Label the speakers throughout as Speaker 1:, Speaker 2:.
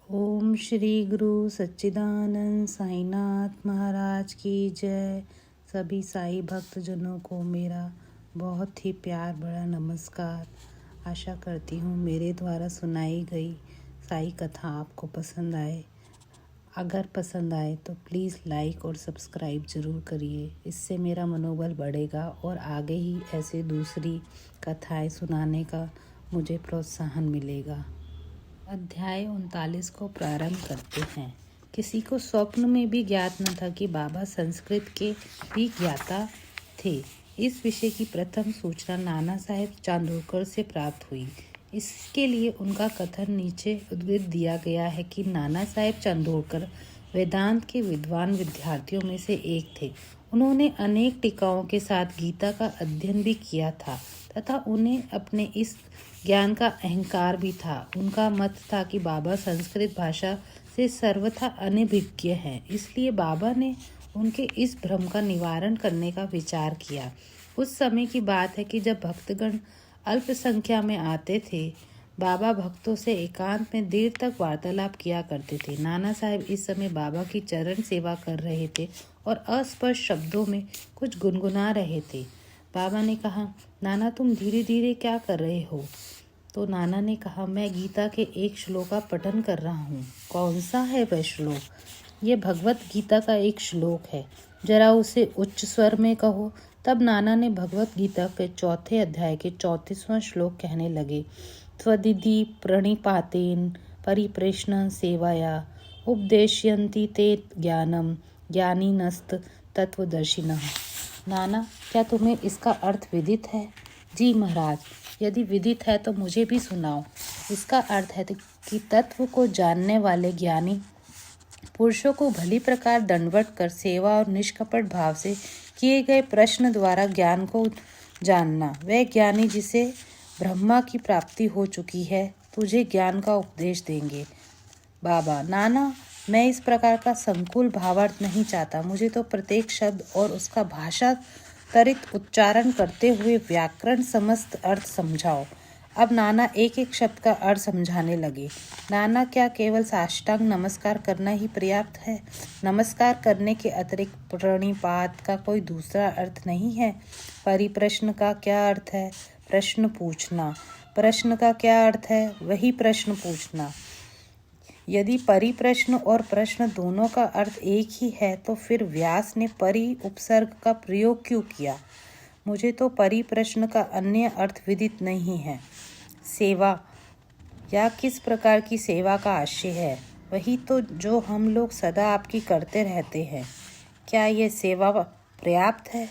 Speaker 1: ओम श्री गुरु सच्चिदानंद साईनाथ महाराज की जय। सभी साई भक्तजनों को मेरा बहुत ही प्यार भरा नमस्कार। आशा करती हूँ मेरे द्वारा सुनाई गई साई कथा आपको पसंद आए। अगर पसंद आए तो प्लीज़ लाइक और सब्सक्राइब ज़रूर करिए। इससे मेरा मनोबल बढ़ेगा और आगे ही ऐसे दूसरी कथाएं सुनाने का मुझे प्रोत्साहन मिलेगा। अध्याय 39 को प्रारंभ करते हैं। किसी को स्वप्न में भी ज्ञात न था कि बाबा संस्कृत के भी ज्ञाता थे। इस विषय की प्रथम सूचना नाना साहेब चांदोरकर से प्राप्त हुई। इसके लिए उनका कथन नीचे उद्धृत दिया गया है कि नाना साहेब चांदोरकर वेदांत के विद्वान विद्यार्थियों में से एक थे। उन्होंने अनेक टीकाओं के साथ गीता का अध्ययन भी किया था तथा उन्हें अपने इस ज्ञान का अहंकार भी था। उनका मत था कि बाबा संस्कृत भाषा से सर्वथा अनभिज्ञ हैं। इसलिए बाबा ने उनके इस भ्रम का निवारण करने का विचार किया। उस समय की बात है कि जब भक्तगण अल्प संख्या में आते थे, बाबा भक्तों से एकांत में देर तक वार्तालाप किया करते थे। नाना साहब इस समय बाबा की चरण सेवा कर रहे थे और अस्पष्ट शब्दों में कुछ गुनगुना रहे थे। बाबा ने कहा, नाना तुम धीरे धीरे क्या कर रहे हो? तो नाना ने कहा, मैं गीता के एक श्लोक का पठन कर रहा हूँ। कौन सा है वह श्लोक? ये भगवत गीता का एक श्लोक है, जरा उसे उच्च स्वर में कहो। तब नाना ने भगवत गीता के 4 अध्याय के 34वां श्लोक कहने लगे। त्वदिति प्रणिपातेन परिप्रश्न सेवाया उपदेशयन्ति ते ज्ञानम ज्ञानिनस्त तत्वदर्शिनः। नाना, क्या तुम्हें इसका अर्थ विदित है? जी महाराज, यदि विदित है तो मुझे भी सुनाओ। इसका अर्थ है कि तत्व को जानने वाले ज्ञानी पुरुषों को भली प्रकार दंडवत कर सेवा और निष्कपट भाव से किए गए प्रश्न द्वारा ज्ञान को जानना। वह ज्ञानी जिसे ब्रह्मा की प्राप्ति हो चुकी है तुझे ज्ञान का उपदेश देंगे। बाबा, नाना, मैं इस प्रकार का संकुल भावार्थ नहीं चाहता। मुझे तो प्रत्येक शब्द और उसका भाषा तरित उच्चारण करते हुए व्याकरण समस्त अर्थ समझाओ। अब नाना एक एक शब्द का अर्थ समझाने लगे। नाना, क्या केवल साष्टांग नमस्कार करना ही पर्याप्त है? नमस्कार करने के अतिरिक्त प्रणिपात का कोई दूसरा अर्थ नहीं है? परिप्रश्न का क्या अर्थ है? प्रश्न पूछना। प्रश्न का क्या अर्थ है? वही प्रश्न पूछना। यदि परिप्रश्न और प्रश्न दोनों का अर्थ एक ही है तो फिर व्यास ने परि उपसर्ग का प्रयोग क्यों किया? मुझे तो परिप्रश्न का अन्य अर्थ विदित नहीं है। सेवा या किस प्रकार की सेवा का आशय है? वही तो जो हम लोग सदा आपकी करते रहते हैं। क्या यह सेवा पर्याप्त है?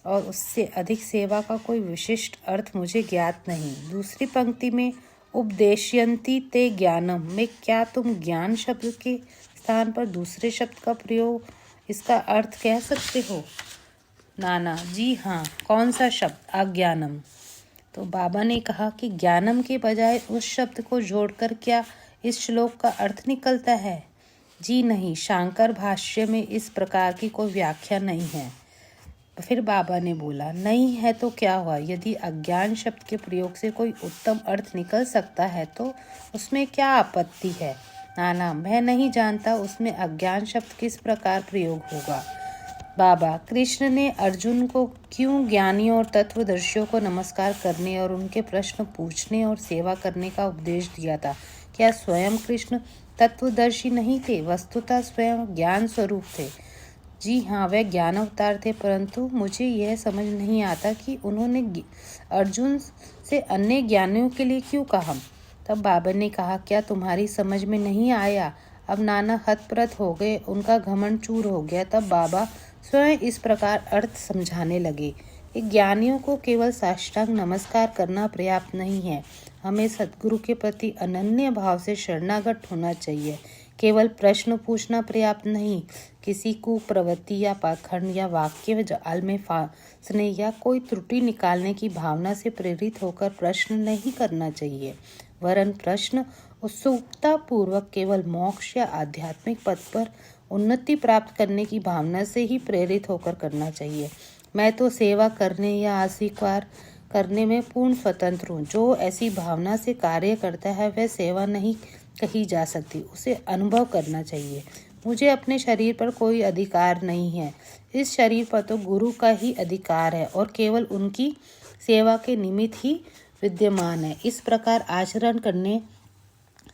Speaker 1: और उससे अधिक सेवा का कोई विशिष्ट अर्थ मुझे ज्ञात नहीं। दूसरी पंक्ति में उपदेशयन्ति ते ज्ञानम में क्या तुम ज्ञान शब्द के स्थान पर दूसरे शब्द का प्रयोग इसका अर्थ कह सकते हो? नाना, जी हाँ। कौन सा शब्द? अज्ञानम। तो बाबा ने कहा कि ज्ञानम के बजाय उस शब्द को जोड़कर क्या इस श्लोक का अर्थ निकलता है? जी नहीं, शांकर भाष्य में इस प्रकार की कोई व्याख्या नहीं है। फिर बाबा ने बोला, नहीं है तो क्या हुआ? यदि अज्ञान शब्द के प्रयोग से कोई उत्तम अर्थ निकल सकता है तो उसमें क्या आपत्ति है? नाना, मैं नहीं जानता उसमें अज्ञान शब्द किस प्रकार प्रयोग होगा। बाबा, कृष्ण ने अर्जुन को क्यों ज्ञानियों और तत्वदर्शियों को नमस्कार करने और उनके प्रश्न पूछने और सेवा करने का उपदेश दिया था? क्या स्वयं कृष्ण तत्वदर्शी नहीं थे? वस्तुतः स्वयं ज्ञान स्वरूप थे। जी हाँ, वह ज्ञान अवतार थे, परंतु मुझे यह समझ नहीं आता कि उन्होंने अर्जुन से अन्य ज्ञानियों के लिए क्यों कहा। तब बाबा ने कहा, क्या तुम्हारी समझ में नहीं आया? अब नाना हतप्रत हो गए, उनका घमंड चूर हो गया। तब बाबा स्वयं इस प्रकार अर्थ समझाने लगे। ज्ञानियों को केवल साष्टांग नमस्कार करना पर्याप्त नहीं है। हमें सद्गुरु के प्रति अनन्य भाव से शरणागत होना चाहिए। केवल प्रश्न पूछना पर्याप्त नहीं। किसी को प्रवृत्ति या पाखंड या वाक्य जाल में फांसने या कोई त्रुटि निकालने की भावना से प्रेरित होकर प्रश्न नहीं करना चाहिए, वरन प्रश्न उत्सुकता पूर्वक केवल मोक्ष या आध्यात्मिक पद पर उन्नति प्राप्त करने की भावना से ही प्रेरित होकर करना चाहिए। मैं तो सेवा करने या अस्वीकार करने में पूर्ण स्वतंत्र हूँ। जो ऐसी भावना से कार्य करता है वह सेवा नहीं कही जा सकती, उसे अनुभव करना चाहिए। मुझे अपने शरीर पर कोई अधिकार नहीं है। इस शरीर पर तो गुरु का ही अधिकार है और केवल उनकी सेवा के निमित्त ही विद्यमान है। इस प्रकार आचरण करने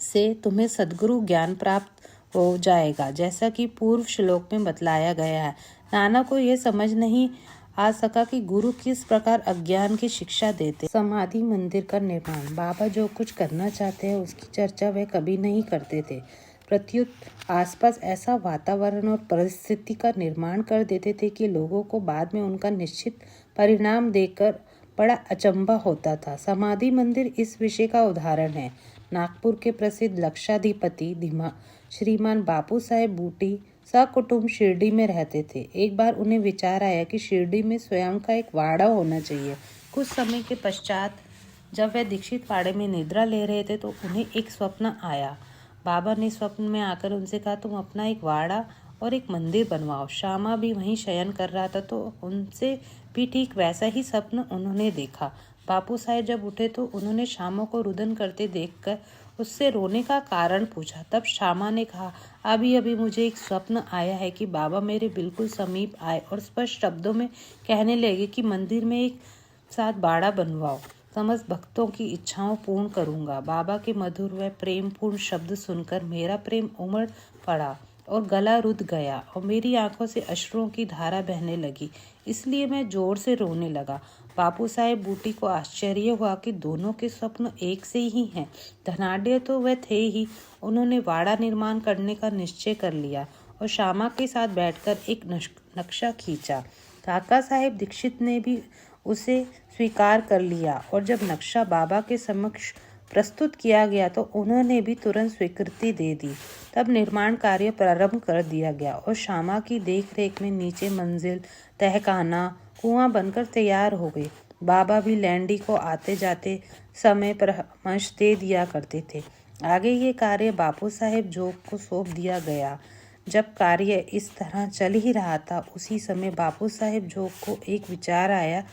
Speaker 1: से तुम्हें सद्गुरु ज्ञान प्राप्त हो जाएगा, जैसा कि पूर्व श्लोक में बतलाया गया है। नाना को यह समझ नहीं आ सका कि गुरु किस प्रकार अज्ञान की शिक्षा देते। समाधि मंदिर का निर्माण, बाबा जो कुछ करना चाहते हैं उसकी चर्चा वे कभी नहीं करते थे। प्रत्युत आसपास ऐसा वातावरण और परिस्थिति का निर्माण कर देते थे कि लोगों को बाद में उनका निश्चित परिणाम देखकर बड़ा अचंभा होता था। समाधि मंदिर इस विषय का उदाहरण है। नागपुर के प्रसिद्ध लक्षाधिपति श्रीमान बापू साहेब बूटी सकुटुंब शिरडी में रहते थे। एक बार उन्हें विचार आया कि शिरडी में स्वयं का एक वाड़ा होना चाहिए। कुछ समय के पश्चात जब वे दीक्षित वाड़े में निद्रा ले रहे थे तो उन्हें एक स्वप्न आया। बाबा ने स्वप्न में आकर उनसे कहा, तुम अपना एक वाड़ा और एक मंदिर बनवाओ। श्यामा भी वहीं शयन कर रहा था तो उनसे भी ठीक वैसा ही स्वप्न उन्होंने देखा। बापू साहेब जब उठे तो उन्होंने श्यामा को रुदन करते देखकर उससे रोने का कारण पूछा। तब श्यामा ने कहा, अभी अभी मुझे एक स्वप्न आया है कि बाबा मेरे बिल्कुल समीप आए और स्पष्ट शब्दों में कहने लगे कि मंदिर में एक साथ बाड़ा बनवाओ, समस्त भक्तों की इच्छाओं पूर्ण करूंगा। बाबा के मधुर व प्रेमपूर्ण शब्द सुनकर मेरा प्रेम उमड़ पड़ा और गला रुध गया और मेरी आंखों से अश्रुओं की धारा बहने लगी, इसलिए मैं जोर से रोने लगा। बापू साहेब बूटी को आश्चर्य हुआ कि दोनों के स्वप्न एक से ही हैं। धनाढ्य तो वह थे ही। उन्होंने वाड़ा निर्माण करने का निश्चय कर लिया और श्यामा के साथ बैठकर एक नक्शा खींचा। काका साहेब दीक्षित ने भी उसे स्वीकार कर लिया और जब नक्शा बाबा के समक्ष प्रस्तुत किया गया तो उन्होंने भी तुरंत स्वीकृति दे दी। तब निर्माण कार्य प्रारंभ कर दिया गया और श्यामा की देखरेख में नीचे मंजिल, तहखाना, कुआं बनकर तैयार हो गई। बाबा भी लैंडी को आते जाते समय परामर्श दे दिया करते थे। आगे ये कार्य बापू साहेब जोग को सौंप दिया गया। जब कार्य इस तरह चल ही रहा था उसी समय बापू साहेब जोग को एक विचार आया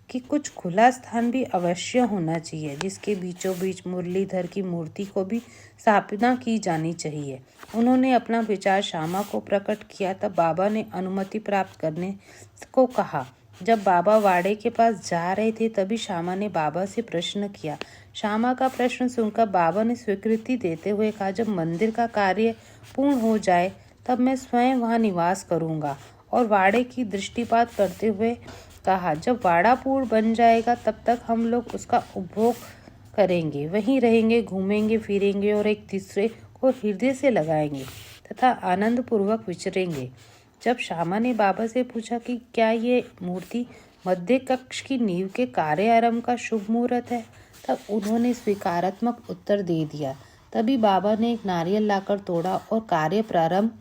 Speaker 1: कि कुछ खुला स्थान भी अवश्य होना चाहिए, जिसके बीचों बीच मुरलीधर की मूर्ति को भी स्थापना की जानी चाहिए। उन्होंने अपना विचार श्यामा को प्रकट किया। तब बाबा ने अनुमति प्राप्त करने को कहा। जब बाबा वाड़े के पास जा रहे थे तभी श्यामा ने बाबा से प्रश्न किया। श्यामा का प्रश्न सुनकर बाबा ने स्वीकृति देते हुए कहा, जब मंदिर का कार्य पूर्ण हो जाए तब मैं स्वयं वहां निवास करूंगा। और वाड़े की दृष्टिपात करते हुए कहा, जब वाड़ा पूर्ण बन जाएगा तब तक हम लोग उसका उपभोग करेंगे, वहीं रहेंगे, घूमेंगे फिरेंगे और एक तीसरे को हृदय से लगाएंगे तथा आनंद पूर्वक विचरेंगे। जब श्यामा ने बाबा से पूछा कि क्या ये मूर्ति मध्य कक्ष की नींव के कार्य आरंभ का शुभ मुहूर्त है, तब उन्होंने स्वीकारात्मक उत्तर दे दिया। तभी बाबा ने एक नारियल लाकर तोड़ा और कार्य प्रारंभ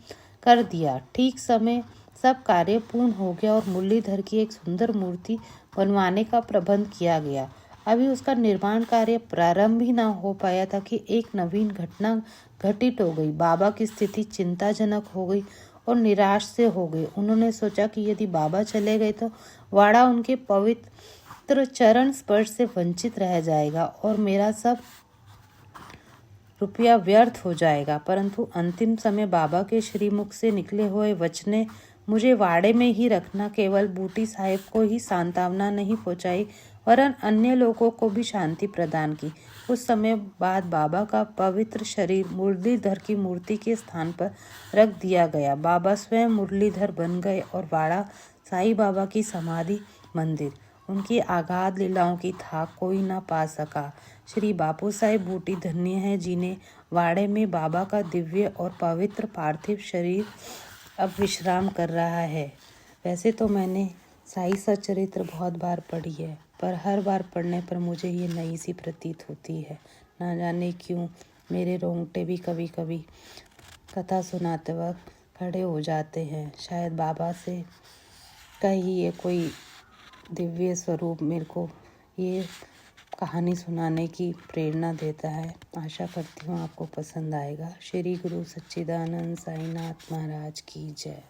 Speaker 1: कर दिया। ठीक समय सब कार्य पूर्ण हो गया और मुरलीधर की एक सुंदर मूर्ति बनवाने का प्रबंध किया गया। अभी उसका निर्माण कार्य प्रारंभ ही न हो पाया था कि एक नवीन घटना घटित हो गई। बाबा की स्थिति चिंताजनक हो गई और निराश से हो गए। उन्होंने सोचा कि यदि बाबा चले गए तो वाड़ा उनके पवित्र चरण स्पर्श से वंचित रह जाएगा और मेरा सब रुपया व्यर्थ हो जाएगा। परंतु अंतिम समय बाबा के श्रीमुख से निकले हुए वचने मुझे वाड़े में ही रखना केवल बूटी साहिब को ही सांत्वना नहीं पहुंचाई वरन अन्य लोगों को भी शांति प्रदान की। कुछ समय बाद बाबा का पवित्र शरीर मुरलीधर की मूर्ति के स्थान पर रख दिया गया। बाबा स्वयं मुरलीधर बन गए और वाड़ा साईं बाबा की समाधि मंदिर। उनकी अगाध लीलाओं की थाक कोई न पा सका। श्री बापू साहेब बूटी धन्य है जिन्हें वाड़े में बाबा का दिव्य और पवित्र पार्थिव शरीर अब विश्राम कर रहा है। वैसे तो मैंने साईं सच्चरित्र बहुत बार पढ़ी है, पर हर बार पढ़ने पर मुझे ये नई सी प्रतीत होती है। ना जाने क्यों मेरे रोंगटे भी कभी कभी कथा सुनाते वक्त खड़े हो जाते हैं। शायद बाबा से का ही ये कोई दिव्य स्वरूप मेरे को ये कहानी सुनाने की प्रेरणा देता है। आशा करती हूँ आपको पसंद आएगा। श्री गुरु सच्चिदानंद साईनाथ महाराज की जय।